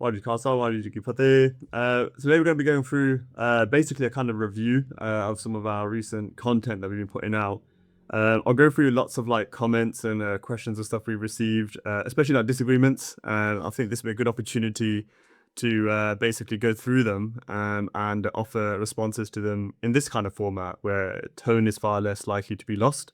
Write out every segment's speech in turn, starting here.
Wadi Khalsa, Wadi Ki Fateh. Today we're going to be going through basically a kind of review of some of our recent content that we've been putting out. I'll go through lots of like comments and questions and stuff we received, especially like disagreements. And I think this will be a good opportunity to basically go through them and offer responses to them in this kind of format where tone is far less likely to be lost.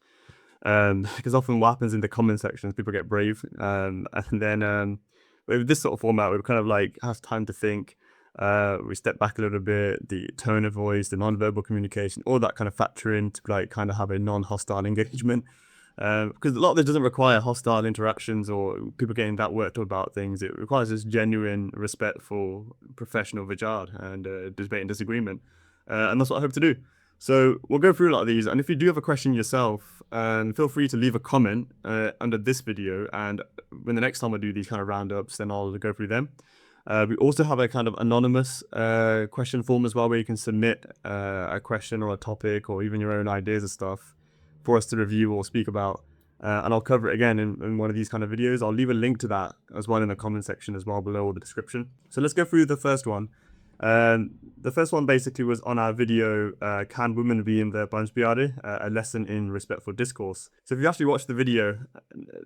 Because often what happens in the comment sections, people get brave, and then with this sort of format, we kind of like have time to think. We step back a little bit, the tone of voice, the non-verbal communication, all that kind of factor in to like kind of have a non-hostile engagement. Because a lot of this doesn't require hostile interactions or people getting that worked up about things. It requires this genuine, respectful, professional vichar and debate and disagreement. And that's what I hope to do. So we'll go through a lot of these, and if you do have a question yourself, feel free to leave a comment under this video, and when the next time I do these kind of roundups, then I'll go through them. We also have a kind of anonymous question form as well, where you can submit a question or a topic or even your own ideas and stuff for us to review or speak about. And I'll cover it again in one of these kind of videos. I'll leave a link to that as well in the comment section as well below the description. So let's go through the first one. The first one basically was on our video, Can Women Be in the Banjbiare? A lesson in respectful discourse. So if you actually watch the video,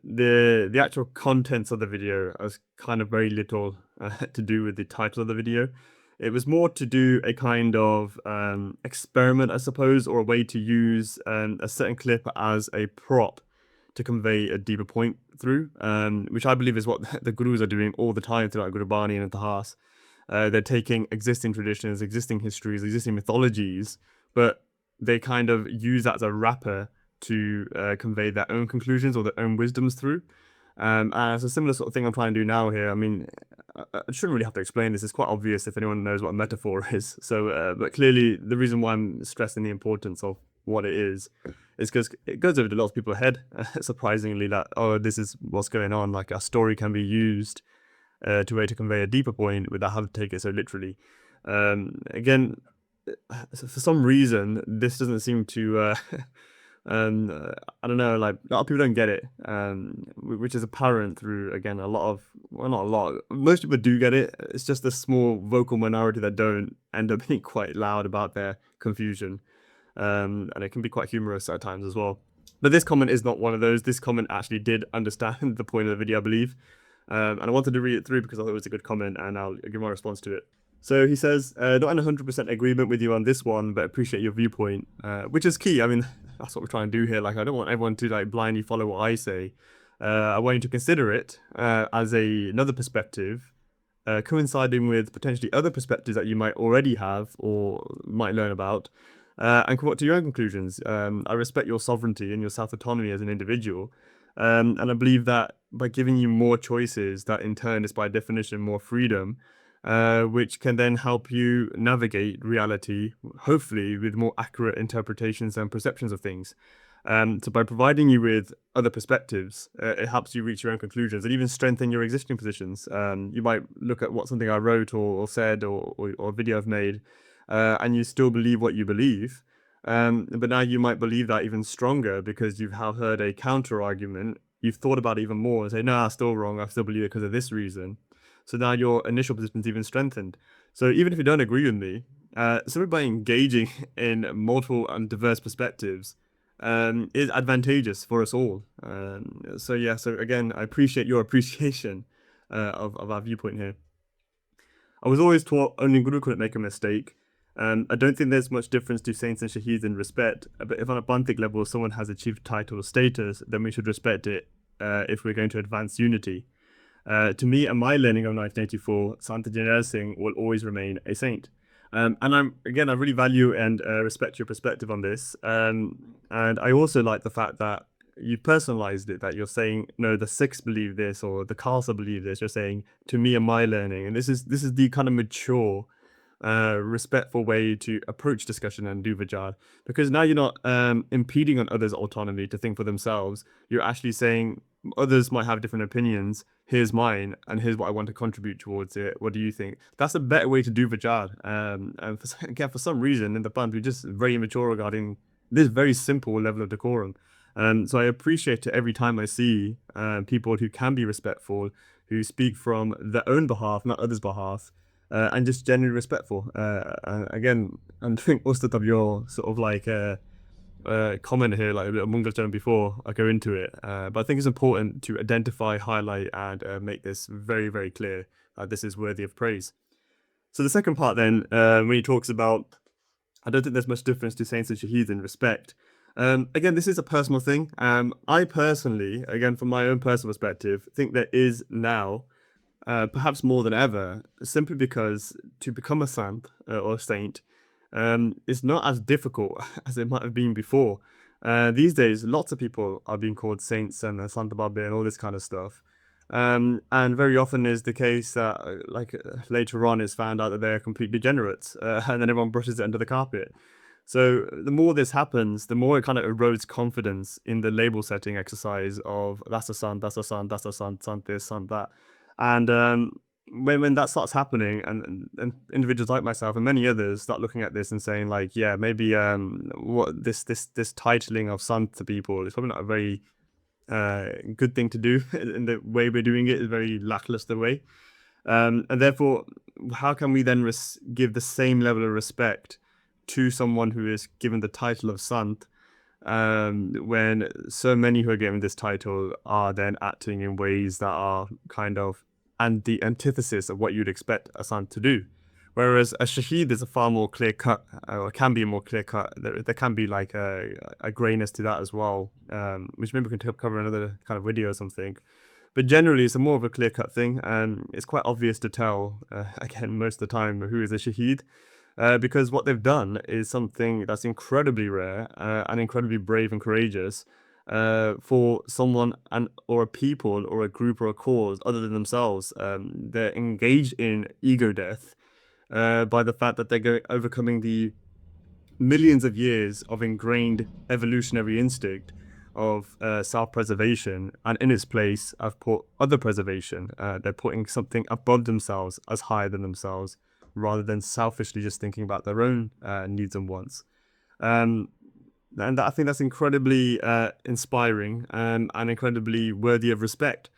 the actual contents of the video has kind of very little to do with the title of the video. It was more to do a kind of experiment, I suppose, or a way to use a certain clip as a prop to convey a deeper point through, which I believe is what the gurus are doing all the time throughout Gurbani and Itihas. They're taking existing traditions, existing histories, existing mythologies, but they kind of use that as a wrapper to convey their own conclusions or their own wisdoms through. And it's a similar sort of thing I'm trying to do now here. I mean, I shouldn't really have to explain this. It's quite obvious if anyone knows what a metaphor is. So, but clearly the reason why I'm stressing the importance of what it is because it goes over to lots of people's head, surprisingly, that, oh, this is what's going on. Like a story can be used to way to convey a deeper point without having to take it so literally. Again, for some reason, this doesn't seem to. I don't know, like a lot of people don't get it, which is apparent through again a lot of, well, not a lot. Most people do get it. It's just a small vocal minority that don't end up being quite loud about their confusion, and it can be quite humorous at times as well. But this comment is not one of those. This comment actually did understand the point of the video, I believe. And I wanted to read it through because I thought it was a good comment, and I'll give my response to it. So he says, not in 100% agreement with you on this one, but appreciate your viewpoint, which is key. I mean, that's what we're trying to do here. Like, I don't want everyone to like blindly follow what I say. I want you to consider it as another perspective, coinciding with potentially other perspectives that you might already have or might learn about, and come up to your own conclusions. I respect your sovereignty and your self-autonomy as an individual. And I believe that by giving you more choices, that in turn is by definition more freedom, which can then help you navigate reality, hopefully with more accurate interpretations and perceptions of things. So by providing you with other perspectives, it helps you reach your own conclusions and even strengthen your existing positions. You might look at what something I wrote or said or video I've made, and you still believe what you believe. But now you might believe that even stronger because you've heard a counter argument. You've thought about it even more and say, no, I'm still wrong. I still believe it because of this reason. So now your initial position is even strengthened. So even if you don't agree with me, simply by engaging in multiple and diverse perspectives is advantageous for us all. So yeah, so again, I appreciate your appreciation of our viewpoint here. I was always taught only Guru couldn't make a mistake. I don't think there's much difference to Saints and Shaheeds in respect, but if on a Panthic level someone has achieved title or status, then we should respect it if we're going to advance unity. To me and my learning of 1984, Sant Singh will always remain a saint. And I really value and respect your perspective on this. And I also like the fact that you personalized it, that you're saying, no, the Sikhs believe this or the Khalsa believe this. You're saying, to me and my learning. And this is the kind of mature respectful way to approach discussion and do vichar, because now you're not impeding on others' autonomy to think for themselves. You're actually saying others might have different opinions. Here's mine, and here's what I want to contribute towards it. What do you think? That's a better way to do vichar. And for some reason in the Panth, we're just very immature regarding this very simple level of decorum. So I appreciate it every time I see people who can be respectful, who speak from their own behalf, not others' behalf, and just genuinely respectful. And again, and I think most of your sort of like comment here, like a bit of Mungal done before I go into it. But I think it's important to identify, highlight, and make this very, very clear that this is worthy of praise. So the second part then, when he talks about, I don't think there's much difference to saints and shaheeds in respect. Again, this is a personal thing. I personally, again, from my own personal perspective, think there is now, perhaps more than ever, simply because to become a sant or saint is not as difficult as it might have been before. These days, lots of people are being called saints and Santa Babe and all this kind of stuff. And very often is the case that, later on, it's found out that they're complete degenerates, and then everyone brushes it under the carpet. So the more this happens, the more it kind of erodes confidence in the label setting exercise of that's a sant, that's a sant, that's a sant, sant this, sant that. And when that starts happening, and individuals like myself and many others start looking at this and saying like, yeah, maybe what this titling of sant to people is probably not a very good thing to do, in the way we're doing it is a very lackluster way. And therefore, how can we then give the same level of respect to someone who is given the title of sant, when so many who are given this title are then acting in ways that are kind of the antithesis of what you'd expect a sant to do? Whereas a shaheed is a far more clear cut, or can be more clear cut. There can be like a grayness to that as well, which maybe we can cover another kind of video or something. But generally, it's a more of a clear cut thing, and it's quite obvious to tell, again, most of the time, who is a shaheed. Because what they've done is something that's incredibly rare and incredibly brave and courageous, for someone or a people or a group or a cause other than themselves. They're engaged in ego death by the fact that they're overcoming the millions of years of ingrained evolutionary instinct of self-preservation, and in its place have put other preservation. They're putting something above themselves as higher than themselves, rather than selfishly just thinking about their own needs and wants. And I think that's incredibly inspiring, and incredibly worthy of respect.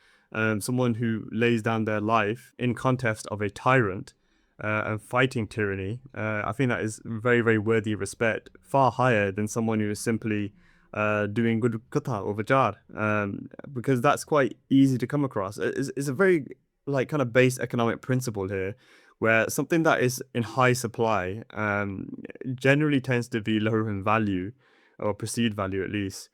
Someone who lays down their life in contest of a tyrant and fighting tyranny, I think that is very, very worthy of respect, far higher than someone who is simply doing good kata or vichaar, because that's quite easy to come across. It's a very kind of base economic principle here, where something that is in high supply generally tends to be lower in value, or perceived value at least.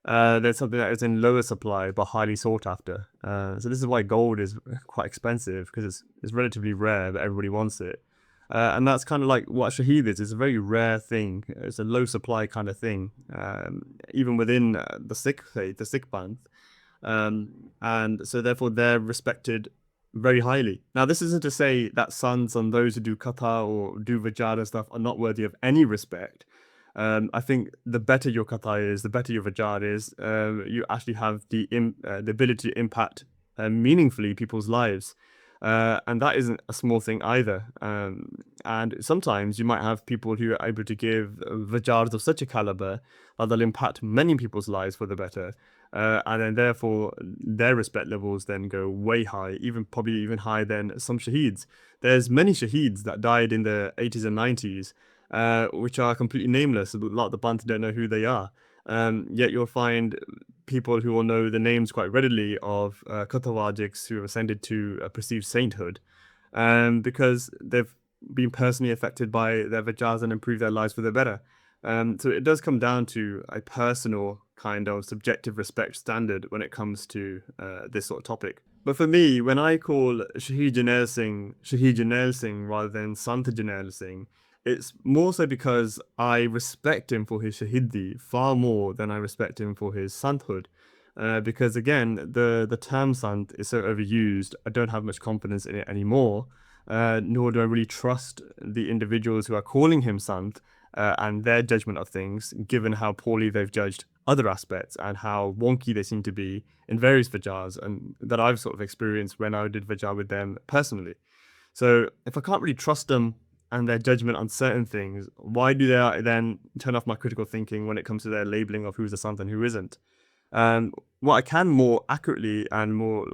There's something that is in lower supply but highly sought after. So this is why gold is quite expensive, because it's relatively rare but everybody wants it. And that's kind of like what shaheed is. It's a very rare thing. It's a low supply kind of thing, even within the Sikh faith, the Sikh Panth. And so therefore they're respected very highly. Now, this isn't to say that sons and those who do kata or do vichaar and stuff are not worthy of any respect. I think the better your kata is, the better your vichaar is, you actually have the ability to impact meaningfully people's lives. And that isn't a small thing either. And sometimes you might have people who are able to give vichaars of such a caliber that they'll impact many people's lives for the better. And then therefore their respect levels then go way high, probably even higher than some shaheeds. There's many shaheeds that died in the 80s and 90s, which are completely nameless. A lot of the Panthic don't know who they are. Yet you'll find people who will know the names quite readily of Katawajiks who have ascended to a perceived sainthood, because they've been personally affected by their vichaars and improved their lives for the better. So it does come down to a personal kind of subjective respect standard when it comes to this sort of topic. But for me, when I call Shaheed Janelle Singh rather than Sant Janelle Singh, it's more so because I respect him for his Shahidi far more than I respect him for his Santhood. Because again, the term Sant is so overused, I don't have much confidence in it anymore, nor do I really trust the individuals who are calling him Sant and their judgment of things, given how poorly they've judged other aspects and how wonky they seem to be in various vichaars, and that I've sort of experienced when I did vichaar with them personally. So if I can't really trust them and their judgment on certain things, why do they then turn off my critical thinking when it comes to their labeling of who's a sant and who isn't? What I can more accurately and more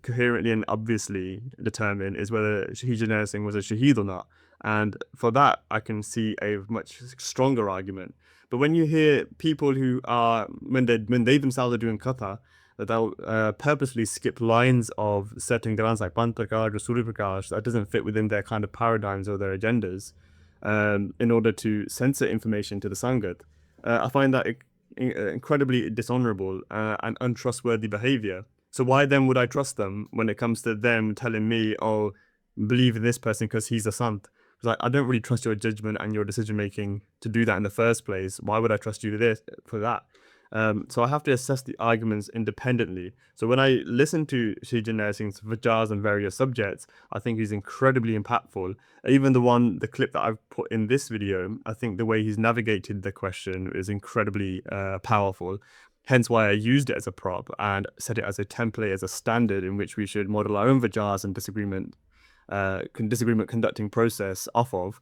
coherently and obviously determine is whether Shaheed Janelle Singh was a Shaheed or not. And for that, I can see a much stronger argument. But when you hear people who are, when they themselves are doing katha, that they'll purposely skip lines of certain grants like Panthic or Surya Prakash that doesn't fit within their kind of paradigms or their agendas, in order to censor information to the Sangat. I find that incredibly dishonorable and untrustworthy behavior. So why then would I trust them when it comes to them telling me, "Oh, believe in this person because he's a sant"? It's like I don't really trust your judgment and your decision making to do that in the first place. Why would I trust you to this for that? So I have to assess the arguments independently. So when I listen to Shaheed Singh's Vichaars on various subjects, I think he's incredibly impactful. Even the clip that I've put in this video, I think the way he's navigated the question is incredibly powerful. Hence why I used it as a prop and set it as a template, as a standard in which we should model our own Vichaars and disagreement conducting process off of.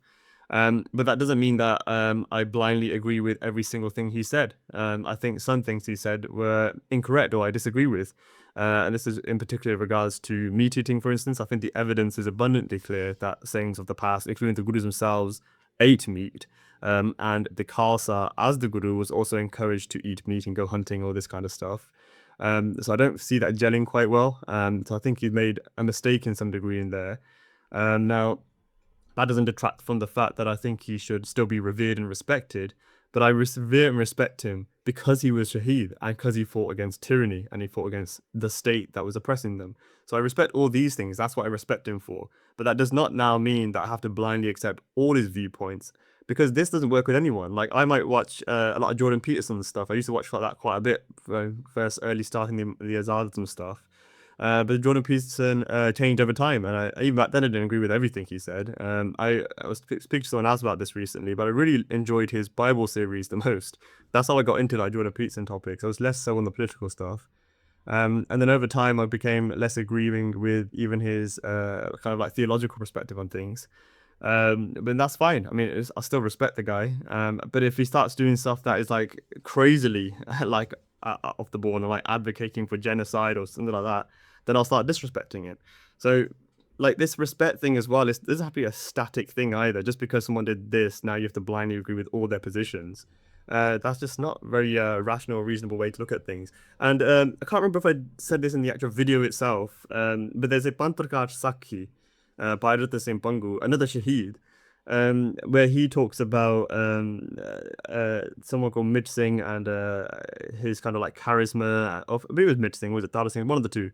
But that doesn't mean that I blindly agree with every single thing he said. I think some things he said were incorrect or I disagree with. And this is in particular regards to meat eating, for instance. I think the evidence is abundantly clear that sayings of the past, including the Gurus themselves, ate meat. And the Khalsa, as the Guru, was also encouraged to eat meat and go hunting, all this kind of stuff. So I don't see that gelling quite well. So I think he made a mistake in some degree in there. Now, that doesn't detract from the fact that I think he should still be revered and respected. But I revere and respect him because he was Shaheed and because he fought against tyranny and he fought against the state that was oppressing them. So I respect all these things. That's what I respect him for. But that does not now mean that I have to blindly accept all his viewpoints because this doesn't work with anyone. Like I might watch a lot of Jordan Peterson stuff. I used to watch that quite a bit first early starting the Azads and stuff. But Jordan Peterson changed over time, and even back then I didn't agree with everything he said. I was speaking to someone else about this recently, but I really enjoyed his Bible series the most. That's how I got into like Jordan Peterson topics. I was less so on the political stuff. And then over time, I became less agreeing with even his kind of like theological perspective on things. But that's fine. I mean, I still respect the guy. But if he starts doing stuff that is like crazily like off the board and like advocating for genocide or something like that, then I'll start disrespecting it. So like this respect thing as well, doesn't have to be a static thing either. Just because someone did this, now you have to blindly agree with all their positions. That's just not very rational or reasonable way to look at things. And I can't remember if I said this in the actual video itself, but there's a Panthic Sakhi by Ranjit Singh Pangu, another Shaheed, where he talks about someone called Mitch Singh and his kind of like charisma. Of maybe it was Mitch Singh, was it Dada Singh, one of the two.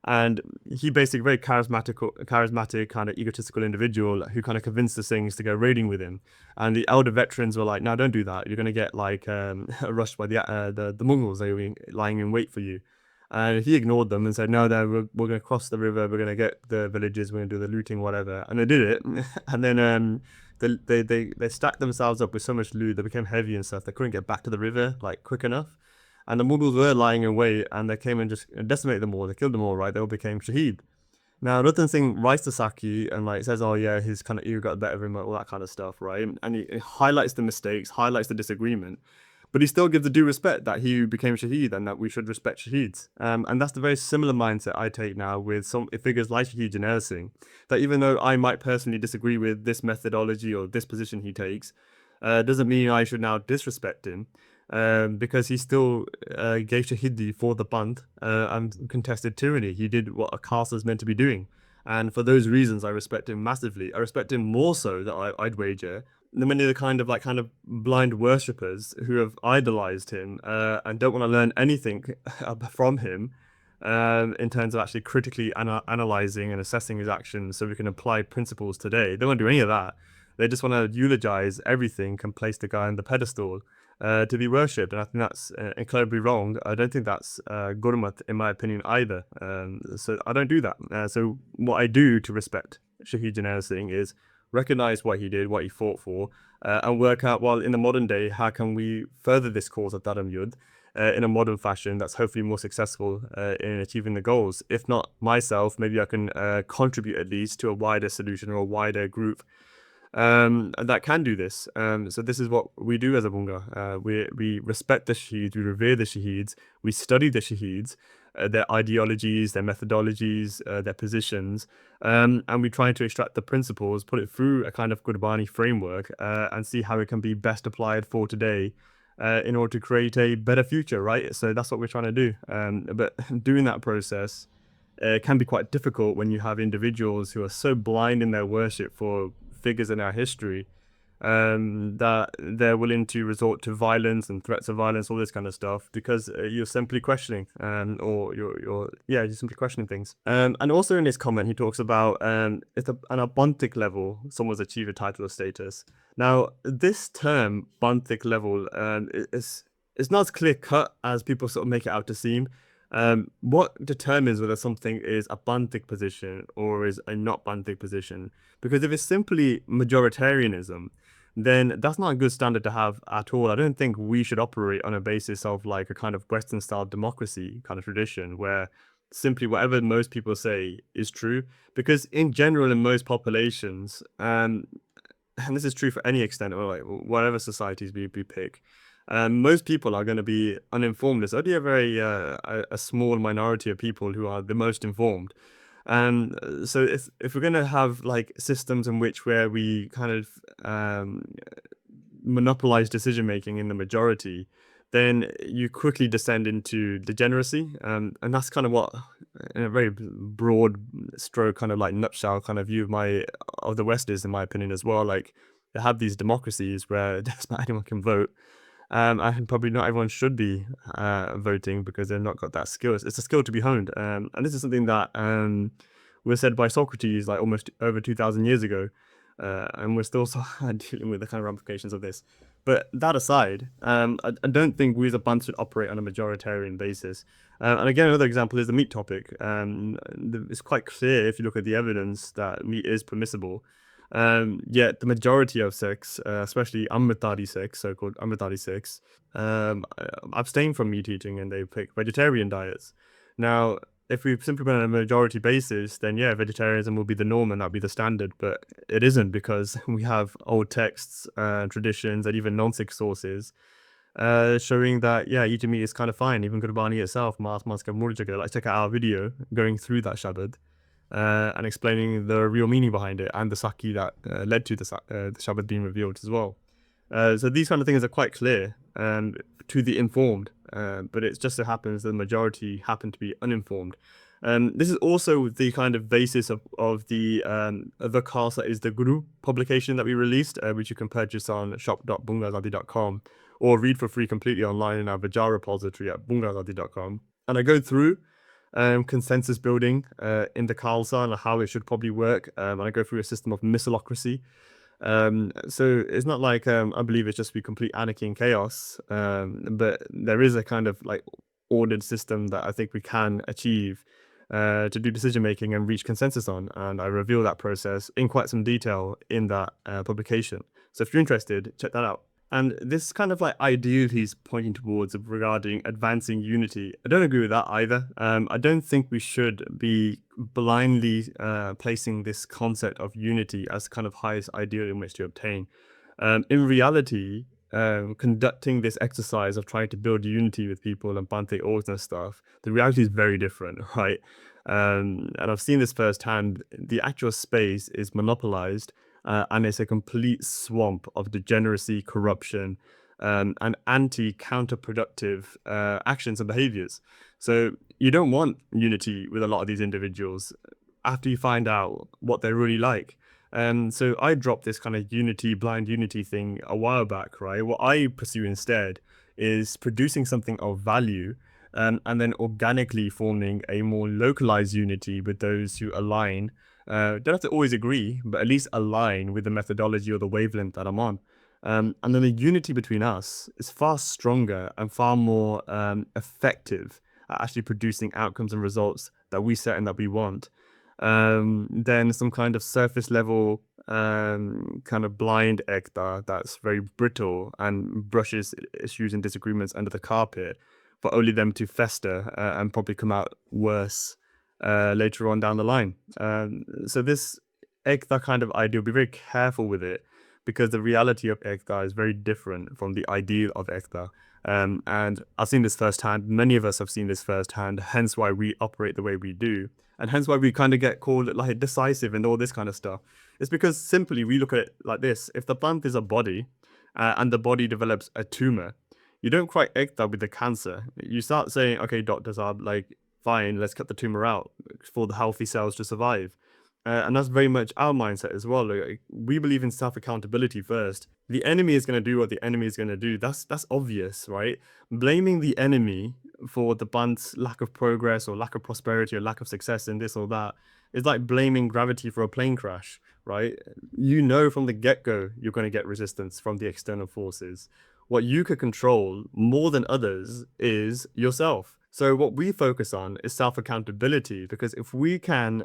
And he basically very charismatic, kind of egotistical individual who kind of convinced the Singhs to go raiding with him. And the elder veterans were like, "No, don't do that. You're gonna get like rushed by the Mongols. They were lying in wait for you." And he ignored them and said, "No, no, we're going to cross the river. We're going to get the villages. We're going to do the looting, whatever." And they did it. And then they stacked themselves up with so much loot. They became heavy and stuff. They couldn't get back to the river like quick enough. And the Mughals were lying in wait, and they came and just decimated them all. They killed them all, right? They all became Shaheed. Now, Ratan Singh writes to Saki and like says, "Oh yeah, his kind of ego got the better of him," all that kind of stuff, right? And he highlights the mistakes, highlights the disagreement, but he still gives the due respect that he became Shaheed and that we should respect Shaheeds. And that's the very similar mindset I take now with some figures like Shaheed Janelle Singh, that even though I might personally disagree with this methodology or this position he takes, doesn't mean I should now disrespect him. Because he still gave Shahidi for the Band and contested tyranny. He did what a caste is meant to be doing. And for those reasons, I respect him massively. I respect him more so that I'd wager than many of the kind of blind worshippers who have idolized him and don't want to learn anything from him in terms of actually critically analyzing and assessing his actions so we can apply principles today. They don't want to do any of that. They just want to eulogize everything and place the guy on the pedestal to be worshipped. And I think that's incredibly wrong. I don't think that's Gurmat, in my opinion, either. So I don't do that. So what I do to respect Shaheed Janelle Singh is recognize what he did, what he fought for, and work out, well, in the modern day, how can we further this cause of Dharam Yudh in a modern fashion that's hopefully more successful in achieving the goals. If not myself, maybe I can contribute at least to a wider solution or a wider group that can do this. So this is what we do as a Bunga. We respect the Shaheeds, we revere the Shaheeds, we study the Shaheeds, their ideologies, their methodologies, their positions, and we try to extract the principles, put it through a kind of Gurbani framework, and see how it can be best applied for today. In order to create a better future, right? So that's what we're trying to do. But doing that process can be quite difficult when you have individuals who are so blind in their worship for figures in our history, that they're willing to resort to violence and threats of violence, all this kind of stuff, because you're simply questioning, or you're simply questioning things. And also in this comment, he talks about it's on a Panthic level, someone's achieved a title or status. Now, this term Panthic level, it's not as clear cut as people sort of make it out to seem. What determines whether something is a Panthic position or is a not Panthic position? Because if it's simply majoritarianism, then that's not a good standard to have at all. I don't think we should operate on a basis of like a kind of Western style democracy kind of tradition where simply whatever most people say is true. Because in general, in most populations, and this is true for any extent, or like whatever societies we pick, most people are going to be uninformed. There's only a very a small minority of people who are the most informed. So if we're going to have like systems in which where we kind of monopolize decision making in the majority, then you quickly descend into degeneracy, and that's kind of what, in a very broad stroke, kind of like nutshell kind of view of the West is, in my opinion, as well. Like they have these democracies where just not anyone can vote, and probably not everyone should be voting because they've not got that skill. It's a skill to be honed, and this is something that was said by Socrates like almost over 2,000 years ago, and we're still dealing with the kind of ramifications of this. But that aside, I don't think we as a bunch should operate on a majoritarian basis. And again, another example is the meat topic. It's quite clear if you look at the evidence that meat is permissible. Yet the majority of Sikhs, especially Amritari Sikhs, so-called Amritari Sikhs, abstain from meat eating and they pick vegetarian diets. Now, if we simply put on a majority basis, then yeah, vegetarianism will be the norm and that'll be the standard. But it isn't, because we have old texts, traditions, and even non-Sikh sources showing that yeah, eating meat is kind of fine. Even Gurbani itself, Maas Maska Murjaga, let's check out our video going through that Shabad and explaining the real meaning behind it and the Saki that led to the Shabad being revealed as well. So these kind of things are quite clear to the informed, but it just so happens the majority happen to be uninformed. This is also the kind of basis of the Vichaar, that is the Guru publication that we released, which you can purchase on shop.bungaazadi.com or read for free completely online in our Vichaar repository at bungaazadi.com. And I go through consensus building in the Khalsa and how it should probably work, and I go through a system of missalocracy. So it's not like I believe it's just be complete anarchy and chaos, but there is a kind of like ordered system that I think we can achieve to do decision making and reach consensus on, and I reveal that process in quite some detail in that publication. So if you're interested, check that out. And this kind of like ideal he's pointing towards regarding advancing unity, I don't agree with that either. I don't think we should be blindly placing this concept of unity as kind of highest ideal in which to obtain. In reality, conducting this exercise of trying to build unity with people and Panthic orgs and stuff, the reality is very different, right? And I've seen this firsthand. The actual space is monopolized, and it's a complete swamp of degeneracy, corruption, and anti-counterproductive actions and behaviors. So you don't want unity with a lot of these individuals after you find out what they're really like. So I dropped this kind of blind unity thing a while back, right? What I pursue instead is producing something of value, and then organically forming a more localized unity with those who align. Don't have to always agree, but at least align with the methodology or the wavelength that I'm on. And then the unity between us is far stronger and far more effective at actually producing outcomes and results that we set and that we want, than some kind of surface level kind of blind Ekta that's very brittle and brushes issues and disagreements under the carpet for only them to fester and probably come out worse later on down the line. So this Ekta kind of ideal, be very careful with it because the reality of Ekta is very different from the ideal of Ekta. And I've seen this firsthand. Many of us have seen this firsthand, hence why we operate the way we do. And hence why we kind of get called like decisive and all this kind of stuff. It's because simply we look at it like this. If the plant is a body and the body develops a tumor, you don't quite Ekta with the cancer. You start saying, okay, doctors are like, fine, let's cut the tumor out for the healthy cells to survive. And that's very much our mindset as well. Like, we believe in self accountability first. The enemy is going to do what the enemy is going to do. That's obvious, right? Blaming the enemy for the band's lack of progress or lack of prosperity or lack of success in this or that is like blaming gravity for a plane crash, right? You know from the get go you're going to get resistance from the external forces. What you could control more than others is yourself. So what we focus on is self-accountability, because if we can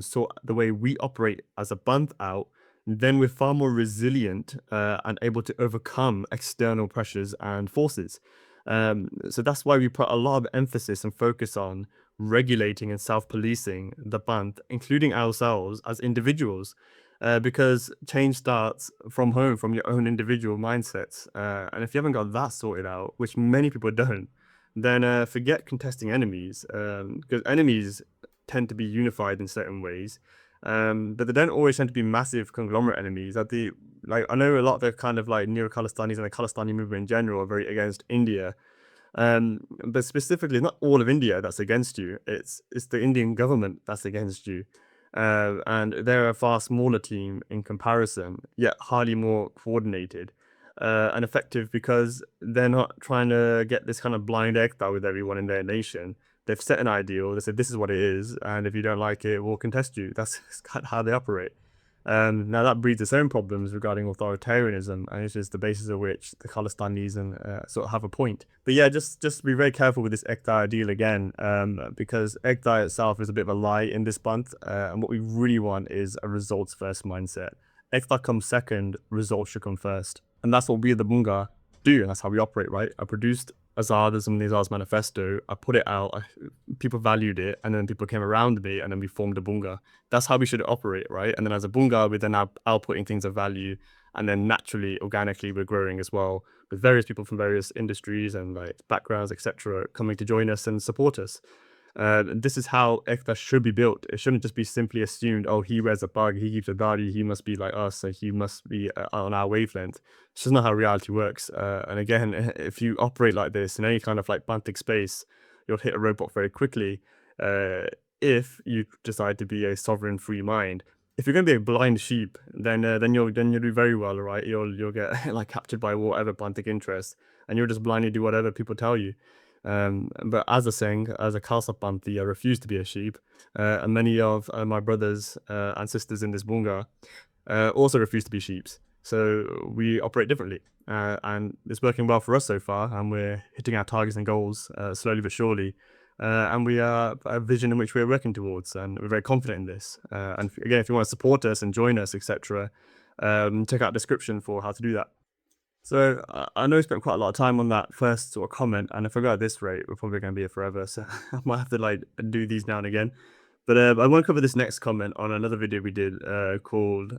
sort the way we operate as a band out, then we're far more resilient and able to overcome external pressures and forces. So that's why we put a lot of emphasis and focus on regulating and self-policing the band, including ourselves as individuals. Because change starts from home, from your own individual mindsets. And if you haven't got that sorted out, which many people don't, then forget contesting enemies, because enemies tend to be unified in certain ways, but they don't always tend to be massive conglomerate enemies. I know a lot of the kind of like neo-Khalistanis and the Khalistani movement in general are very against India, but specifically not all of India that's against you. It's the Indian government that's against you. And they're a far smaller team in comparison, yet highly more coordinated and effective because they're not trying to get this kind of blind ekta with everyone in their nation. They've set an ideal. They said this is what it is, and if you don't like it, we'll contest you. That's kind of how they operate. Now that breeds its own problems regarding authoritarianism, and it's just the basis of which the Khalistanis and sort of have a point. But yeah, just be very careful with this Ekta deal again, because Ekta itself is a bit of a lie in this month, and what we really want is a results first mindset. Ekta comes second, results should come first, and that's what we the Bunga do, and that's how we operate, right? I produced Azadism and the Azad's manifesto. I put it out. People valued it, and then people came around me, and then we formed a Bunga. That's how we should operate, right? And then as a Bunga, we're then outputting things of value, and then naturally, organically, we're growing as well with various people from various industries and like backgrounds, etc., coming to join us and support us. This is how Ekta should be built. It shouldn't just be simply assumed, oh, he wears a bug, he keeps a dari, he must be like us, so he must be on our wavelength. It's just not how reality works. And again, if you operate like this in any kind of like Panthic space, you'll hit a roadblock very quickly if you decide to be a sovereign free mind. If you're going to be a blind sheep, then you'll do very well, right? You'll get like captured by whatever Panthic interest, and you'll just blindly do whatever people tell you. But as a Singh, as a Khalsa Panthi, I refuse to be a sheep. And many of my brothers and sisters in this Bunga also refuse to be sheeps. So we operate differently. And it's working well for us so far. And we're hitting our targets and goals slowly but surely. And we are a vision in which we're working towards. And we're very confident in this. And again, if you want to support us and join us, etc., check out the description for how to do that. So I know we spent quite a lot of time on that first sort of comment, and if I go at this rate, we're probably going to be here forever. So I might have to like do these now and again. But I want to cover this next comment on another video we did called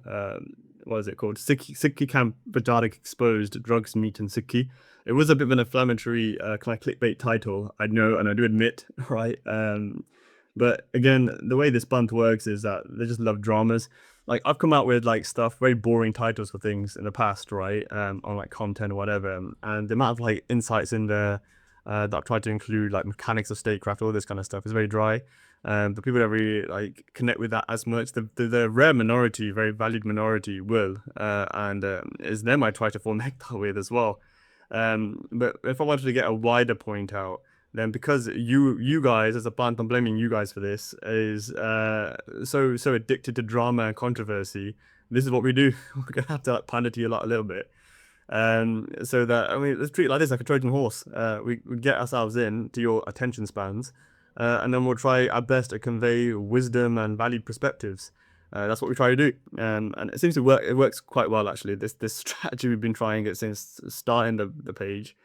what is it called? Sikhi Camp Vichaar Exposed Drugs, Meat, and Sikhi. It was a bit of an inflammatory kind of clickbait title, I know, and I do admit, right? But again, the way this bunt works is that they just love dramas. Like I've come out with like stuff, very boring titles for things in the past, right? On like content or whatever, and the amount of like insights in there that I've tried to include, like mechanics of statecraft, all this kind of stuff, is very dry. But people don't really like connect with that as much. The rare minority, very valued minority, will, and it's them I try to form that with as well. But if I wanted to get a wider point out, then because you guys as a plant, I'm blaming you guys for this, is so addicted to drama and controversy. This is what we do. We're gonna have to like pander to you a little bit. So that, I mean, let's treat it like this, like a Trojan horse. We get ourselves in to your attention spans, and then we'll try our best to convey wisdom and valued perspectives. That's what we try to do, and it seems to work. It works quite well actually. This strategy we've been trying it since starting the page.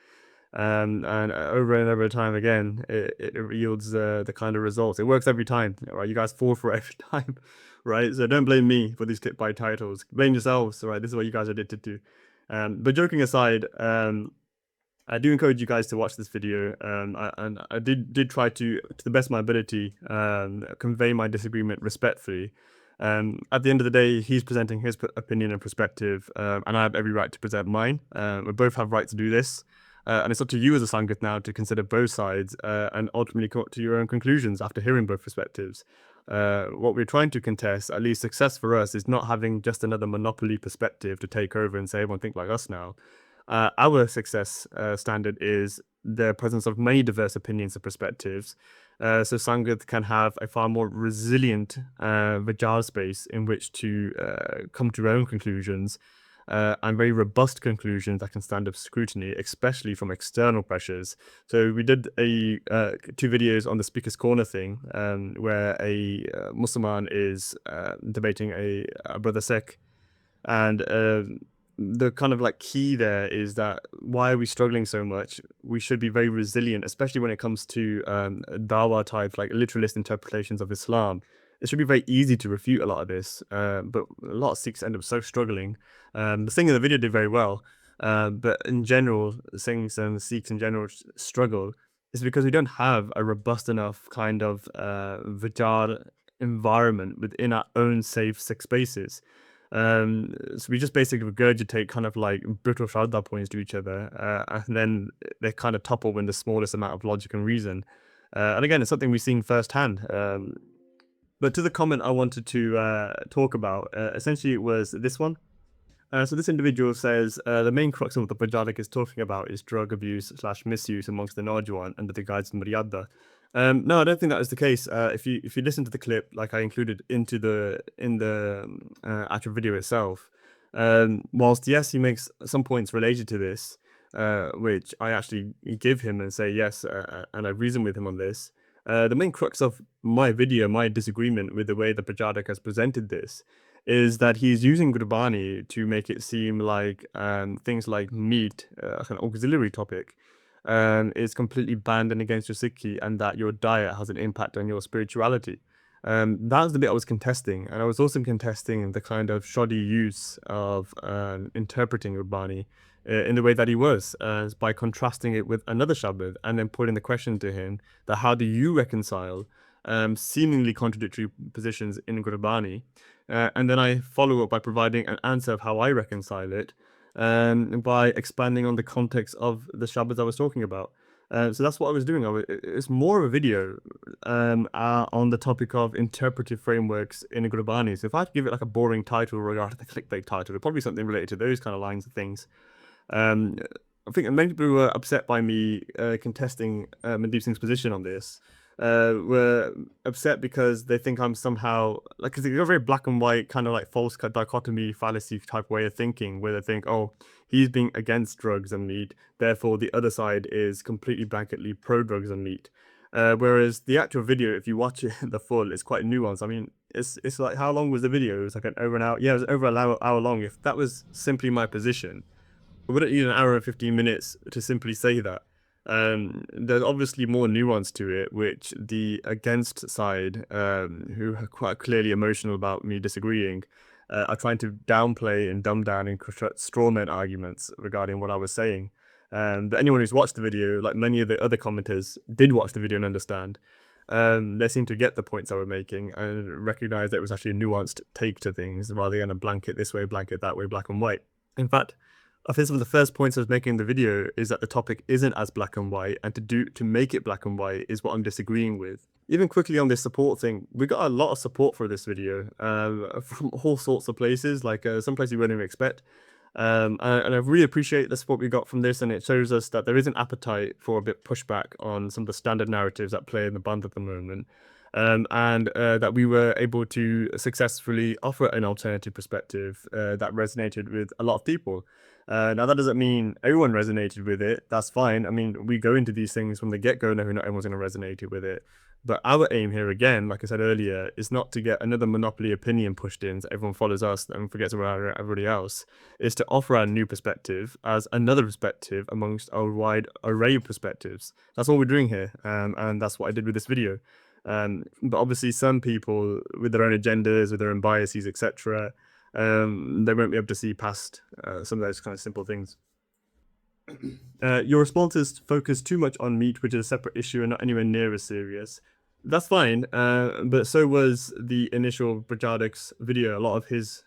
And over and over time again, it yields the kind of results. It works every time, right? You guys fall for it every time, right? So don't blame me for these clickbait titles. Blame yourselves, right? This is what you guys are addicted to. But joking aside, I do encourage you guys to watch this video, and I did try to the best of my ability, convey my disagreement respectfully. At the end of the day, he's presenting his opinion and perspective, and I have every right to present mine. We both have right to do this, and it's up to you as a Sangat now to consider both sides and ultimately come up to your own conclusions after hearing both perspectives. What we're trying to contest, at least success for us, is not having just another monopoly perspective to take over and say everyone think like us now. Our success standard is the presence of many diverse opinions and perspectives. So Sangat can have a far more resilient Vichaar space in which to come to their own conclusions, and very robust conclusions that can stand up scrutiny, especially from external pressures. So we did two videos on the Speaker's Corner thing, where a Muslim is debating a brother Sikh, and the kind of like key there is that why are we struggling so much? We should be very resilient, especially when it comes to dawah type, like literalist interpretations of Islam. It should be very easy to refute a lot of this, but a lot of Sikhs end up so struggling. The thing in the video did very well, but in general, Singhs and Sikhs in general struggle is because we don't have a robust enough kind of Vichar environment within our own safe Sikh spaces. So we just basically regurgitate kind of like brutal Shraddha points to each other, and then they kind of topple in the smallest amount of logic and reason. And again, it's something we've seen firsthand. But to the comment I wanted to talk about, essentially it was this one. So this individual says the main crux of what the Parcharak is talking about is drug abuse / misuse amongst the Naujuan under the guise of Maryada. No, I don't think that is the case. If you listen to the clip, like I included in the actual video itself, whilst yes, he makes some points related to this, which I actually give him and say yes, and I reason with him on this. The main crux of my video, my disagreement with the way the Parcharak has presented this, is that he's using Gurbani to make it seem like things like meat, an auxiliary topic, is completely banned and against your Sikhi, and that your diet has an impact on your spirituality. That was the bit I was contesting, and I was also contesting the kind of shoddy use of interpreting Gurbani in the way that he was, by contrasting it with another Shabad and then putting the question to him that how do you reconcile seemingly contradictory positions in Gurbani, and then I follow up by providing an answer of how I reconcile it, by expanding on the context of the Shabbats I was talking about. So that's what I was doing. It's more of a video on the topic of interpretive frameworks in Gurbani. So if I had to give it like a boring title regarding the clickbait title, it'd probably be something related to those kind of lines of things. I think many people who were upset by me contesting Mandeep Singh's position on this were upset because they think I'm somehow like, because they're a very black and white kind of like false dichotomy fallacy type way of thinking, where they think, oh, he's being against drugs and meat, therefore the other side is completely blanketly pro drugs and meat. Whereas the actual video, if you watch it the full, is quite nuanced. I mean, it's like, how long was the video? It was like over an hour. Yeah, it was over an hour long. If that was simply my position, we wouldn't need an hour and 15 minutes to simply say that. There's obviously more nuance to it, which the against side, who are quite clearly emotional about me disagreeing, are trying to downplay and dumb down and construct strawmen arguments regarding what I was saying. But anyone who's watched the video, like many of the other commenters, did watch the video and understand. They seem to get the points I was making and recognize that it was actually a nuanced take to things rather than a blanket this way, blanket that way, black and white. In fact, I think some of the first points I was making in the video is that the topic isn't as black and white, and to make it black and white is what I'm disagreeing with. Even quickly on this support thing, we got a lot of support for this video from all sorts of places, like some places you wouldn't even expect. And I really appreciate the support we got from this, and it shows us that there is an appetite for a bit pushback on some of the standard narratives that play in the band at the moment. And that we were able to successfully offer an alternative perspective that resonated with a lot of people. Now, that doesn't mean everyone resonated with it. That's fine. I mean, we go into these things from the get-go knowing not everyone's going to resonate with it. But our aim here, again, like I said earlier, is not to get another monopoly opinion pushed in so everyone follows us and forgets about everybody else. Is to offer our new perspective as another perspective amongst a wide array of perspectives. That's all we're doing here, and that's what I did with this video. But obviously, some people with their own agendas, with their own biases, etc., they won't be able to see past some of those kind of simple things. Your responses focus too much on meat, which is a separate issue and not anywhere near as serious. That's fine, but so was the initial Pracharak's video. A lot of his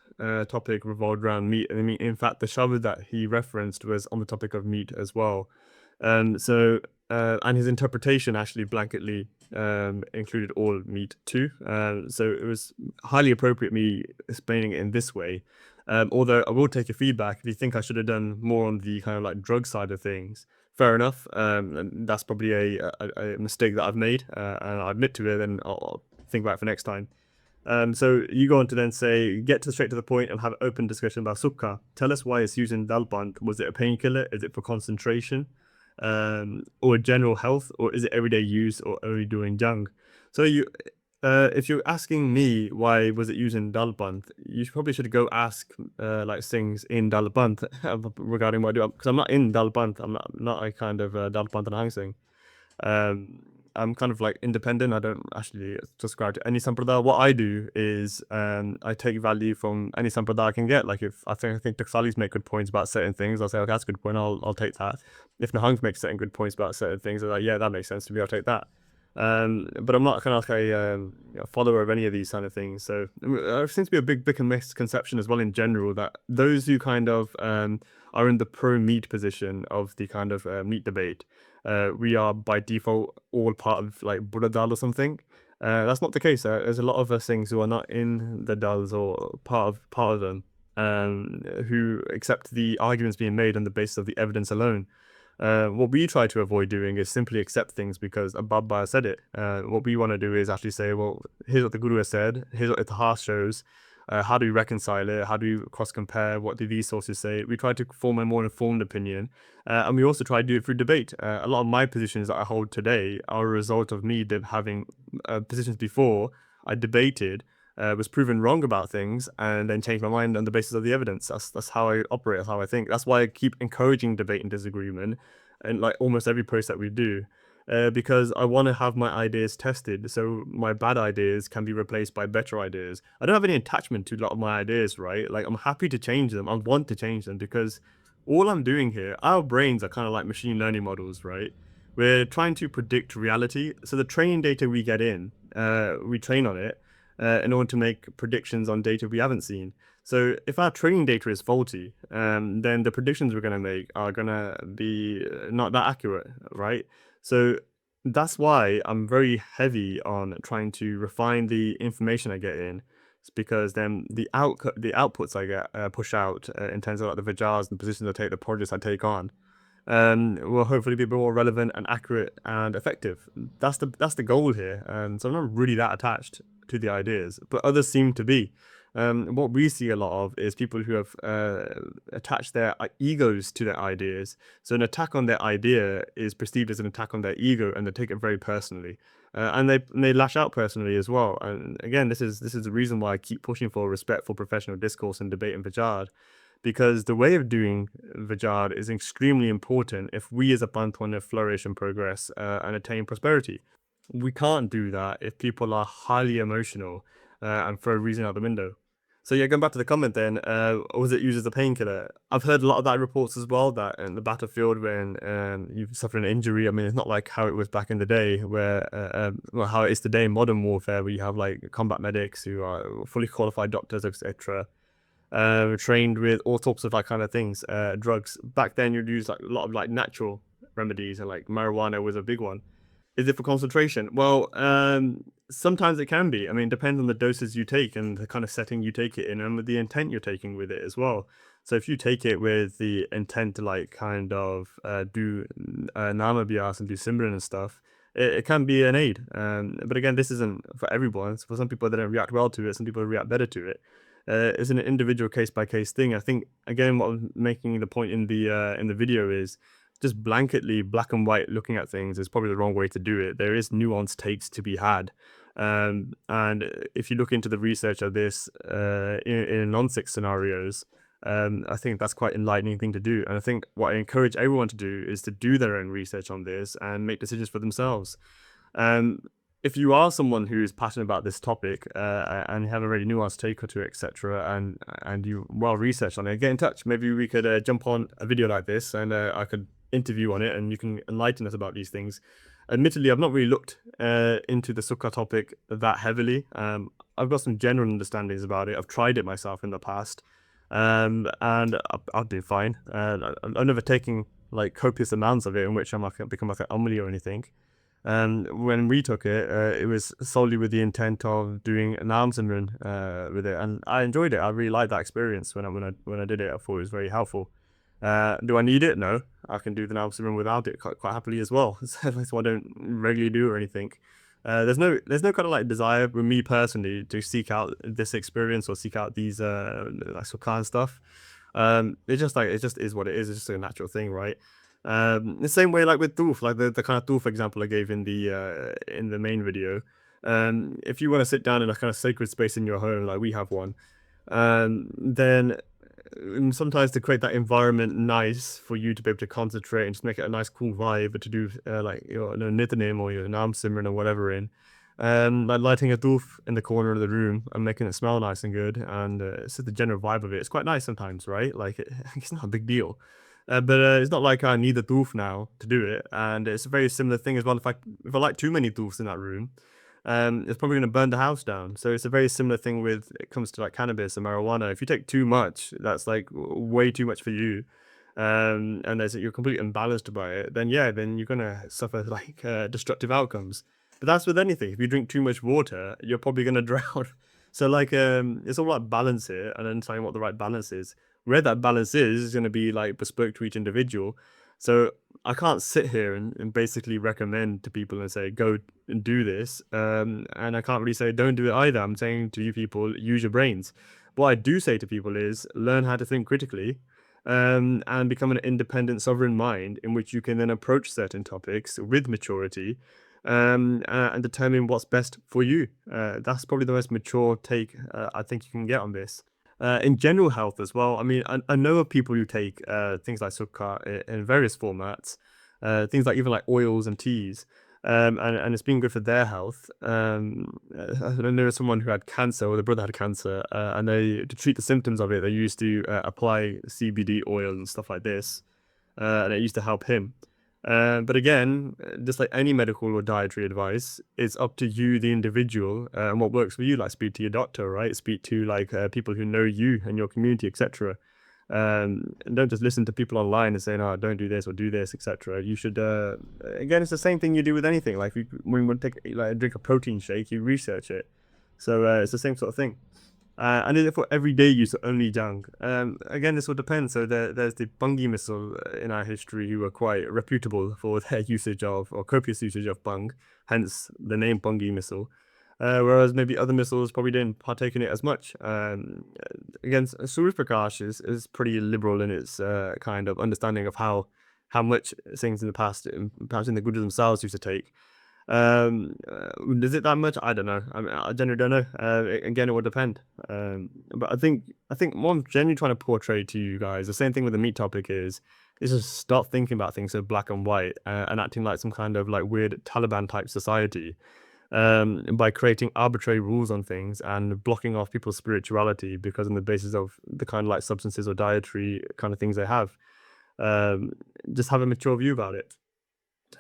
topic revolved around meat, and I mean, in fact, the shower that he referenced was on the topic of meat as well. And his interpretation actually blanketly included all meat too. So it was highly appropriate me explaining it in this way. Although I will take your feedback if you think I should have done more on the kind of like drug side of things. Fair enough. And that's probably a mistake that I've made, and I admit to it, and I'll think about it for next time. So you go on to then say, get straight to the point and have an open discussion about Sukha. Tell us why it's used in Dalband. Was it a painkiller? Is it for concentration? Or general health? Or is it everyday use or only during jung? So if you're asking me why was it used in Dalband, you probably should go ask like things in Dalband regarding what I do. Because I'm not in Dalband. I'm not a kind of Dalband and Hang Sing. I'm kind of like independent. I don't actually subscribe to any sampradaya. What I do is I take value from any sampradaya I can get. Like if I think Taksalis make good points about certain things, I'll say, okay, that's a good point. I'll take that. If Nahangs make certain good points about certain things, I'm like, yeah, that makes sense to me. I'll take that. But I'm not kind of like a follower of any of these kind of things. So there seems to be a big misconception as well in general that those who kind of are in the pro-meat position of the kind of meat debate, we are by default all part of like Buddha Dal or something. That's not the case. There's a lot of us things who are not in the Dals or part of them, who accept the arguments being made on the basis of the evidence alone. What we try to avoid doing is simply accept things because a Baba said it. What we want to do is actually say, well, here's what the Guru has said, here's what Itihas shows, how do we reconcile it, how do we cross-compare, what do these sources say? We try to form a more informed opinion, and we also try to do it through debate. A lot of my positions that I hold today are a result of me having positions before I debated, was proven wrong about things, and then changed my mind on the basis of the evidence. That's how I operate. That's how I think. That's why I keep encouraging debate and disagreement, and like almost every post that we do, because I want to have my ideas tested, so my bad ideas can be replaced by better ideas. I don't have any attachment to a lot of my ideas, right? Like I'm happy to change them. I want to change them because all I'm doing here, our brains are kind of like machine learning models, right? We're trying to predict reality. So the training data we get in, we train on it in order to make predictions on data we haven't seen. So if our training data is faulty, then the predictions we're going to make are going to be not that accurate, right? So that's why I'm very heavy on trying to refine the information I get in. It's because then the outputs I get push out in terms of like the Vichaars and the positions I take, the projects I take on, will hopefully be more relevant and accurate and effective. That's the goal here. So I'm not really that attached to the ideas, but others seem to be. What we see a lot of is people who have attached their egos to their ideas. So an attack on their idea is perceived as an attack on their ego, and they take it very personally, and they lash out personally as well. And again, this is the reason why I keep pushing for respectful professional discourse and debate in Vichaar, because the way of doing Vichaar is extremely important if we as a Panth want to flourish and progress and attain prosperity. We can't do that if people are highly emotional and throw reason out the window. So yeah, going back to the comment then, was it used as a painkiller? I've heard a lot of that reports as well, that in the battlefield when you've suffered an injury, I mean, it's not like how it was back in the day where, well, how it is today in modern warfare, where you have like combat medics who are fully qualified doctors, etc., trained with all sorts of like kind of things, drugs. Back then you'd use like a lot of like natural remedies, and like marijuana was a big one. Is it for concentration? Well, sometimes it can be. I mean, it depends on the doses you take and the kind of setting you take it in, and with the intent you're taking with it as well. So if you take it with the intent to like kind of do Nama Bias and do Simran and stuff, it can be an aid. But again, this isn't for everyone. For some people, they don't react well to it. Some people react better to it. It's an individual case by case thing. I think again, what I'm making the point in the video is, just blanketly black and white looking at things is probably the wrong way to do it. There is nuanced takes to be had. And if you look into the research of this in non-Sikh scenarios, I think that's quite an enlightening thing to do. And I think what I encourage everyone to do is to do their own research on this and make decisions for themselves. Um, if you are someone who is passionate about this topic and you have a really nuanced take or two, etc., and you well researched on it, get in touch. Maybe we could jump on a video like this, and I could interview on it, and you can enlighten us about these things. Admittedly, I've not really looked into the Sukha topic that heavily. I've got some general understandings about it. I've tried it myself in the past, and I've been fine. I've never taken like copious amounts of it in which I'm like become like an umli or anything. When we took it, it was solely with the intent of doing an Naam Simran with it, and I enjoyed it. I really liked that experience when I did it. I thought it was very helpful. Do I need it? No, I can do the Naam Simran without it quite happily as well. So that's why I don't regularly do or anything. There's no kind of like desire with me personally to seek out this experience or seek out these like Sukha and stuff. It just is what it is. It's just a natural thing, right? The same way like with doof, like the kind of doof example I gave in the main video. If you want to sit down in a kind of sacred space in your home, like we have one, then sometimes to create that environment nice for you to be able to concentrate and just make it a nice cool vibe to do like your nithanim or your Naam Simran or whatever in. Like lighting a doof in the corner of the room and making it smell nice and good, and it's just the general vibe of it. It's quite nice sometimes, right? Like it's not a big deal. But it's not like I need a doof now to do it, and it's a very similar thing as well. If I light too many doofs in that room, it's probably going to burn the house down. So it's a very similar thing with it comes to like cannabis and marijuana. If you take too much, that's like way too much for you, and you're completely unbalanced by it. Then yeah, then you're gonna suffer like destructive outcomes. But that's with anything. If you drink too much water, you're probably gonna drown. So like it's all about balance here, and understanding what the right balance is. Where that balance is going to be like bespoke to each individual. So I can't sit here and basically recommend to people and say go and do this, and I can't really say don't do it either. I'm saying to you people, use your brains. What I do say to people is learn how to think critically, and become an independent, sovereign mind in which you can then approach certain topics with maturity, and determine what's best for you. That's probably the most mature take I think you can get on this. In general health as well, I mean, I know of people who take things like Sukha in various formats, things like even like oils and teas, and it's been good for their health. I know someone who had cancer, or their brother had cancer, and to treat the symptoms of it, they used to apply CBD oil and stuff like this, and it used to help him. But again, just like any medical or dietary advice, it's up to you, the individual, and what works for you. Like speak to your doctor, right? Speak to like people who know you and your community, etc. And don't just listen to people online and say, "No, don't do this or do this," etc. You should. Again, it's the same thing you do with anything. Like when you take like drink a protein shake, you research it. So it's the same sort of thing. And is it for everyday use or only jang? Again, this will depend. So there's the Bungi missile in our history who were quite reputable for their usage of, or copious usage of bung, hence the name Bungi missile. Whereas maybe other missiles probably didn't partake in it as much. Again, Suraj Prakash is pretty liberal in its kind of understanding of how much things in the past, perhaps in the Gurus themselves, used to take. Is it that much? I don't know. I mean, I generally don't know. Again, it would depend. But I think what I'm generally trying to portray to you guys, the same thing with the meat topic is just stop thinking about things so black and white, and acting like some kind of like weird Taliban type society, by creating arbitrary rules on things and blocking off people's spirituality because on the basis of the kind of like substances or dietary kind of things they have. Um, just have a mature view about it.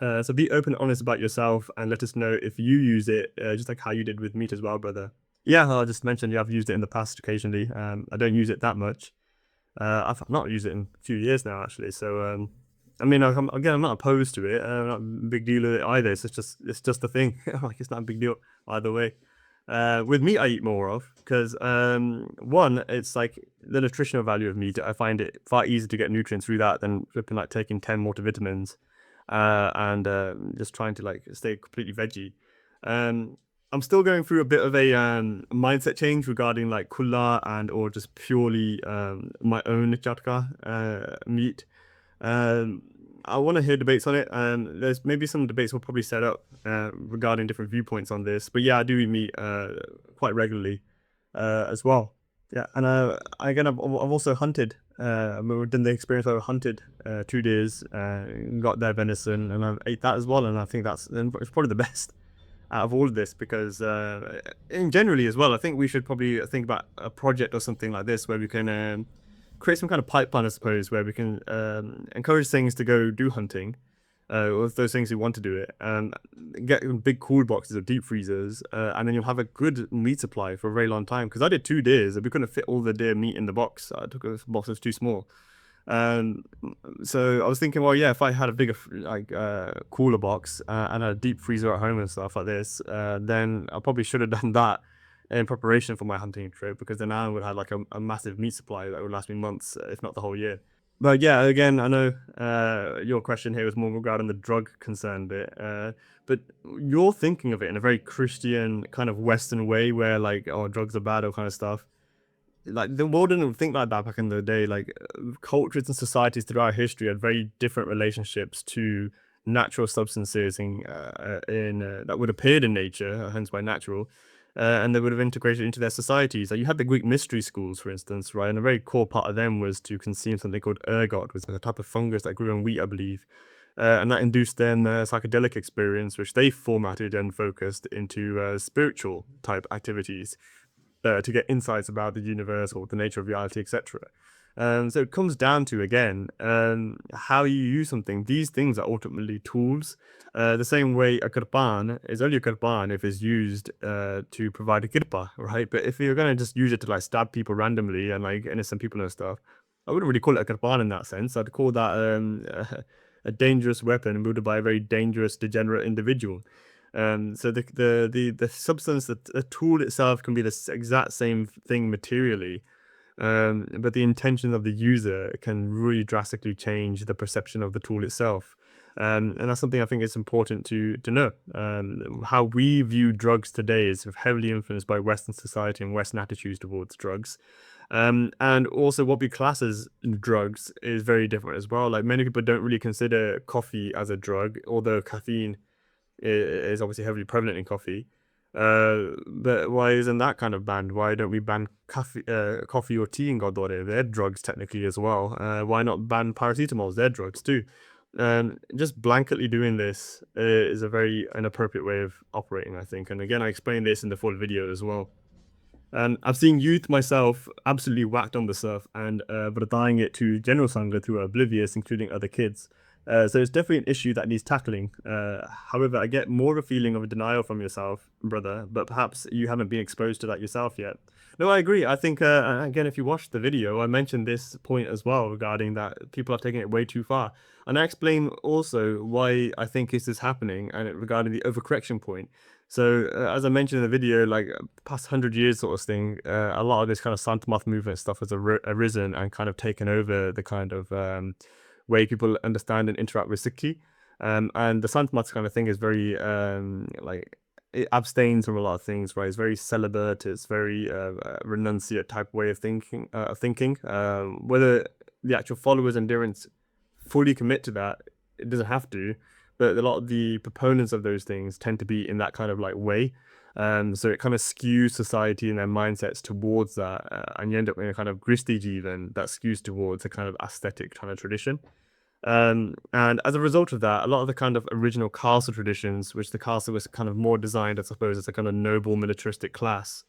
So be open and honest about yourself and let us know if you use it, just like how you did with meat as well, brother. Yeah, I just mentioned I've used it in the past occasionally. I don't use it that much. I've not used it in a few years now, actually. So, I mean, I'm not opposed to it. I'm not a big deal with it either. It's just a thing. Like it's not a big deal either way. With meat, I eat more of because one, it's like the nutritional value of meat. I find it far easier to get nutrients through that than flipping like taking 10 multivitamins, and just trying to like stay completely veggie. Um, I'm still going through a bit of a mindset change regarding like kulla and or just purely my own chatka meat. Um, I want to hear debates on it, and there's maybe some debates we'll probably set up regarding different viewpoints on this. But yeah, I do meet quite regularly as well. Yeah, and again, I've also hunted. We've done the experience where I hunted 2 days, got their venison, and I ate that as well. And I think it's probably the best out of all of this because, in generally as well, I think we should probably think about a project or something like this where we can create some kind of pipeline, I suppose, where we can encourage things to go do hunting, with those things who want to do it, and get big cool boxes of deep freezers, and then you'll have a good meat supply for a very long time. Because I did 2 days, and we couldn't fit all the deer meat in the box. I took a box that's too small. And so I was thinking, well, yeah, if I had a bigger, like, cooler box and a deep freezer at home and stuff like this, then I probably should have done that in preparation for my hunting trip, because then I would have like a massive meat supply that would last me months, if not the whole year. But yeah, again, I know your question here was more regarding the drug concern bit, but you're thinking of it in a very Christian kind of Western way, where like, oh, drugs are bad or kind of stuff. Like the world didn't think like that back in the day. Like cultures and societies throughout history had very different relationships to natural substances in that would appear in nature, hence by natural, and they would have integrated into their societies. Like you had the Greek mystery schools, for instance, right? And a very core part of them was to consume something called ergot, which was a type of fungus that grew in wheat, I believe. And that induced then a psychedelic experience, which they formatted and focused into spiritual type activities to get insights about the universe or the nature of reality, etc. So it comes down to, again, how you use something. These things are ultimately tools. The same way a kirpan is only a kirpan if it's used to provide a kirpa, right? But if you're going to just use it to like stab people randomly and like innocent people and stuff, I wouldn't really call it a kirpan in that sense. I'd call that a dangerous weapon wielded by a very dangerous, degenerate individual. So the substance, the tool itself can be the exact same thing materially, but the intention of the user can really drastically change the perception of the tool itself. And that's something I think is important to know. How we view drugs today is heavily influenced by Western society and Western attitudes towards drugs. And also what we class as drugs is very different as well. Like many people don't really consider coffee as a drug, although caffeine is obviously heavily prevalent in coffee. But why isn't that kind of banned? Why don't we ban coffee or tea in Godore? They're drugs technically as well. Why not ban paracetamols? They're drugs too. Just blanketly doing this is a very inappropriate way of operating, I think. And again, I explained this in the full video as well. And I've seen youth myself absolutely whacked on the surf and dying it to general Sangha who are oblivious, including other kids. So it's definitely an issue that needs tackling. However, I get more of a feeling of a denial from yourself, brother, but perhaps you haven't been exposed to that yourself yet. No, I agree. I think, again, if you watched the video, I mentioned this point as well regarding that people are taking it way too far. And I explain also why I think this is happening and regarding the overcorrection point. So, as I mentioned in the video, like past 100 years sort of thing, a lot of this kind of Sant movement stuff has arisen and kind of taken over the kind of way people understand and interact with Sikhi. And the Sant kind of thing is very like it abstains from a lot of things, right? It's very celibate. It's very renunciate type way of thinking. Whether the actual followers and adherents fully commit to that, it doesn't have to. But a lot of the proponents of those things tend to be in that kind of like way. So it kind of skews society and their mindsets towards that, and you end up in a kind of gristy even that skews towards a kind of aesthetic kind of tradition. And as a result of that, a lot of the kind of original castle traditions, which the castle was kind of more designed, I suppose, as a kind of noble militaristic class,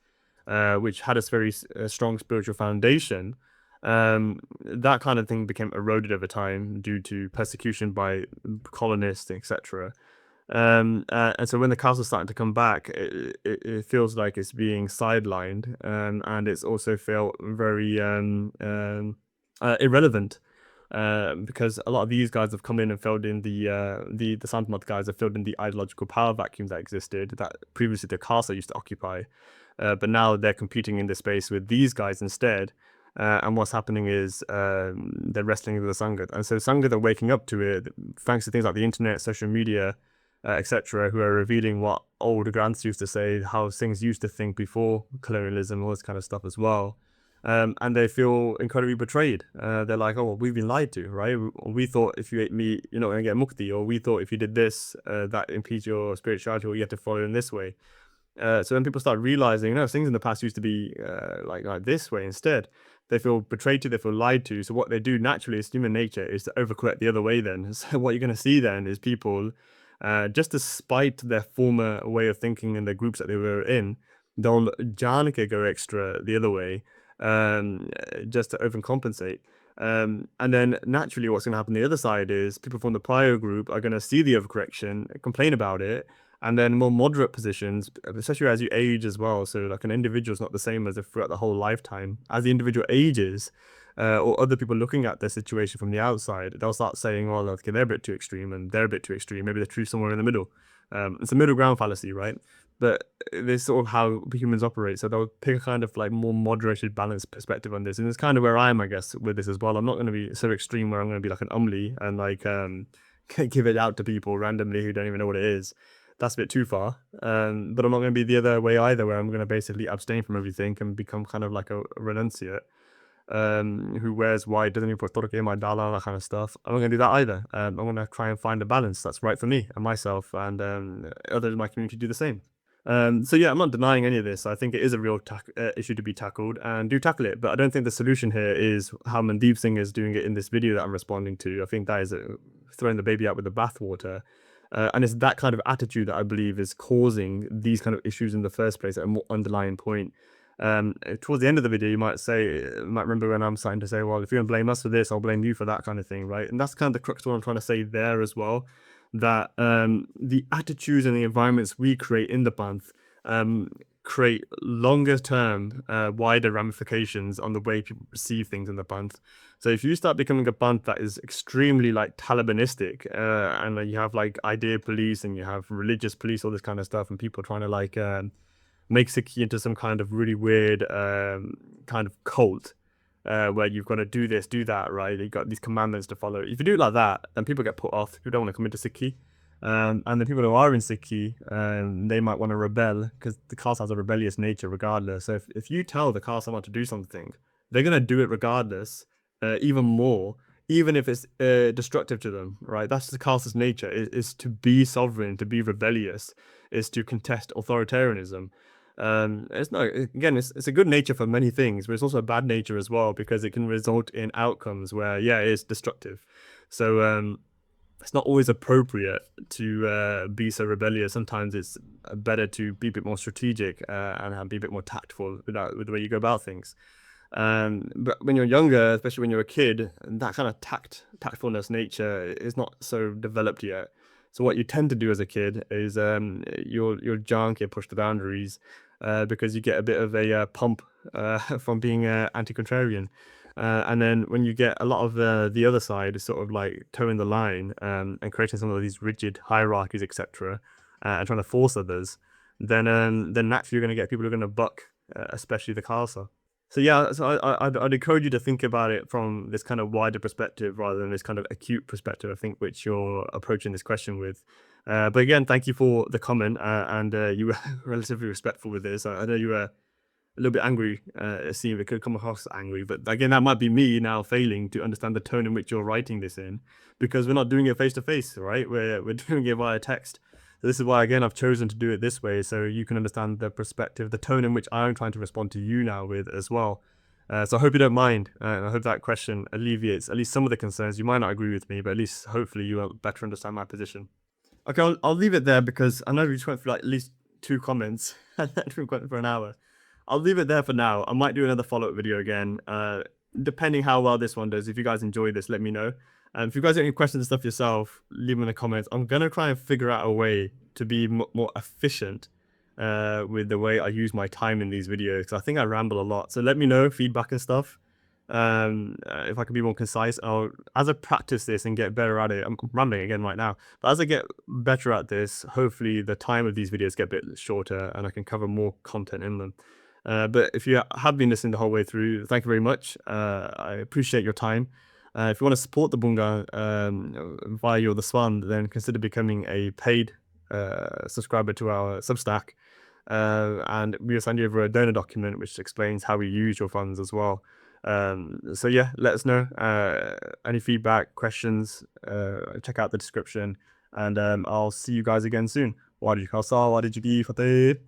which had a very strong spiritual foundation, that kind of thing became eroded over time due to persecution by colonists, etc. And so when the castle's starting to come back, it feels like it's being sidelined, and it's also felt very irrelevant. Because a lot of these guys have come in and filled in the Santmat guys have filled in the ideological power vacuum that existed that previously the castle used to occupy, but now they're competing in this space with these guys instead. And what's happening is they're wrestling with the Sangha, and so Sangha are waking up to it thanks to things like the internet, social media, etc., who are revealing what old grands used to say, how things used to think before colonialism, all this kind of stuff as well. And they feel incredibly betrayed. They're like, oh, well, we've been lied to, right? We thought if you ate meat, you're not going to get mukti, or we thought if you did this, that impedes your spirituality, or you have to follow in this way. So when people start realizing, things in the past used to be like this way instead, they feel betrayed to, they feel lied to. So what they do naturally is human nature is to overcorrect the other way then. So what you're going to see then is people, just despite their former way of thinking in the groups that they were in, they'll janka go extra the other way, just to overcompensate. And then naturally what's going to happen the other side is people from the prior group are going to see the overcorrection, complain about it, and then more moderate positions, especially as you age as well. So like an individual is not the same as if throughout the whole lifetime. As the individual ages, or other people looking at their situation from the outside, they'll start saying, well, okay, they're a bit too extreme and they're a bit too extreme. Maybe the truth's somewhere in the middle. It's a middle ground fallacy, right? But this is sort of how humans operate. So they'll pick a kind of like more moderated, balanced perspective on this. And it's kind of where I am, I guess, with this as well. I'm not going to be so extreme where I'm going to be like an umli and like give it out to people randomly who don't even know what it is. That's a bit too far. But I'm not going to be the other way either, where I'm going to basically abstain from everything and become kind of like a renunciate, who wears white, doesn't even put torque in my dollar, that kind of stuff. I'm not going to do that either. I'm going to try and find a balance that's right for me and myself, and others in my community do the same. So yeah, I'm not denying any of this. I think it is a real issue to be tackled, and do tackle it. But I don't think the solution here is how Mandeep Singh is doing it in this video that I'm responding to. I think that is throwing the baby out with the bathwater. And it's that kind of attitude that I believe is causing these kind of issues in the first place at a more underlying point. Towards the end of the video, you might remember when I'm starting to say, well, if you're going to blame us for this, I'll blame you for that kind of thing, right? And that's kind of the crux of what I'm trying to say there as well, that the attitudes and the environments we create in the Panth create longer term, wider ramifications on the way people perceive things in the Panth. So if you start becoming a Panth that is extremely like Talibanistic, and you have like idea police and you have religious police, all this kind of stuff, and people trying to like make Sikhi into some kind of really weird kind of cult, where you've got to do this, do that, right? You've got these commandments to follow. If you do it like that, then people get put off. People don't want to come into Sikhi. And the people who are in Sikhi, they might want to rebel, because the caste has a rebellious nature regardless. So if you tell the caste someone to do something, they're going to do it regardless, even more, even if it's destructive to them, right? That's the caste's nature, is to be sovereign, to be rebellious, is to contest authoritarianism. It's not, again, it's a good nature for many things, but it's also a bad nature as well, because it can result in outcomes where, yeah, it is destructive. So it's not always appropriate to be so rebellious. Sometimes it's better to be a bit more strategic, and be a bit more tactful with the way you go about things. But when you're younger, especially when you're a kid, that kind of tactfulness nature is not so developed yet. So what you tend to do as a kid is your junk, you push the boundaries, because you get a bit of a pump from being anti-contrarian. And then when you get a lot of the other side is sort of like towing the line, and creating some of these rigid hierarchies, etc., and trying to force others, then naturally you're going to get people who are going to buck, especially the Khalsa. So yeah, so I'd encourage you to think about it from this kind of wider perspective rather than this kind of acute perspective, I think, which you're approaching this question with. But again, thank you for the comment, and you were relatively respectful with this. I know you were a little bit angry. It seemed it could come across angry, but again, that might be me now failing to understand the tone in which you're writing this in, because we're not doing it face to face, right? We're doing it via text. So this is why, again, I've chosen to do it this way, so you can understand the perspective, the tone in which I'm trying to respond to you now with as well. So I hope you don't mind. I hope that question alleviates at least some of the concerns. You might not agree with me, but at least hopefully you will better understand my position. Okay, I'll leave it there, because I know we just went through like at least 2 comments and then we went for an hour. I'll leave it there for now. I might do another follow-up video again, depending how well this one does. If you guys enjoy this, let me know. And if you guys have any questions and stuff yourself, leave them in the comments. I'm going to try and figure out a way to be more efficient with the way I use my time in these videos, because I think I ramble a lot. So let me know feedback and stuff. If I can be more concise, as I practice this and get better at it, I'm rambling again right now, but as I get better at this, hopefully the time of these videos get a bit shorter and I can cover more content in them. But if you have been listening the whole way through, thank you very much. I appreciate your time. If you want to support the Bunga via your The Swan, then consider becoming a paid subscriber to our Substack. and we'll send you over a donor document which explains how we use your funds as well. So yeah, let us know any feedback, questions. Check out the description, and I'll see you guys again soon. Wadi Khalsa, Wadi Jagi Fateh.